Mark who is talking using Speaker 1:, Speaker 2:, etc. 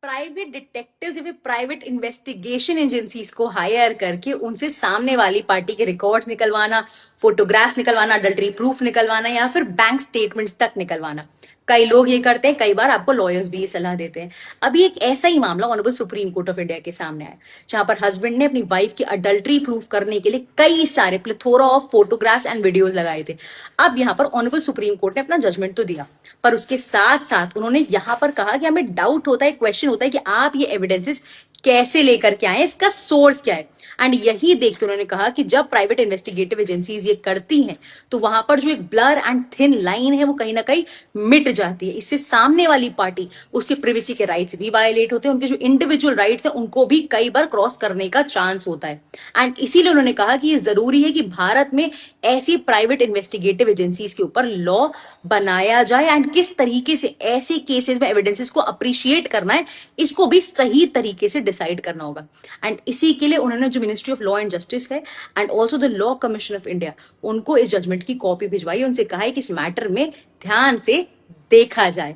Speaker 1: Private detectives या फिर private investigation agencies को हायर करके उनसे सामने वाली पार्टी के रिकॉर्ड्स निकलवाना, फोटोग्राफ्स निकलवाना, अडल्टरी प्रूफ निकलवाना या फिर बैंक स्टेटमेंट्स तक निकलवाना। कई लोग ये करते हैं, कई बार आपको लॉयर्स भी ये सलाह देते हैं। अभी एक ऐसा ही मामला honourable supreme court of India के सामने आया, जहां पर हस्बैंड ने अपनी वाइफ की अडल्टरी प्रूफ करने के लिए कई सारे plethora of photographs and videos लगाए थे। अब यहाँ पर ऑनरेबल सुप्रीम कोर्ट ने अपना जजमेंट तो दिया, पर उसके साथ साथ उन्होंने यहाँ पर कहा कि हमें डाउट होता है, क्वेश्चन होता है कि आप ये एविडेंसेस कैसे लेकर के आए, इसका सोर्स क्या है। एंड यही देखते उन्होंने कहा कि जब प्राइवेट इन्वेस्टिगेटिव एजेंसीज ये करती हैं तो वहां पर जो एक ब्लर एंड थिन लाइन है वो कहीं ना कहीं मिट जाती है। इससे सामने वाली पार्टी, उसके प्रिवेसी के राइट्स भी वायलेट होते हैं, उनके जो इंडिविजुअल राइट्स हैं उनको भी कई बार क्रॉस करने का चांस होता है। एंड इसीलिए उन्होंने कहा कि ये जरूरी है कि भारत में ऐसी प्राइवेट इन्वेस्टिगेटिव एजेंसीज के ऊपर लॉ बनाया जाए एंड किस तरीके से ऐसे केसेस में एविडेंसेस को अप्रिशिएट करना है, इसको भी सही तरीके से डिसाइड करना होगा। एंड इसी के लिए उन्होंने जो ministry of law and justice है and also the law commission of India, उनको इस जजमेंट की कॉपी भिजवाई, उनसे कहा है कि इस मैटर में ध्यान से देखा जाए।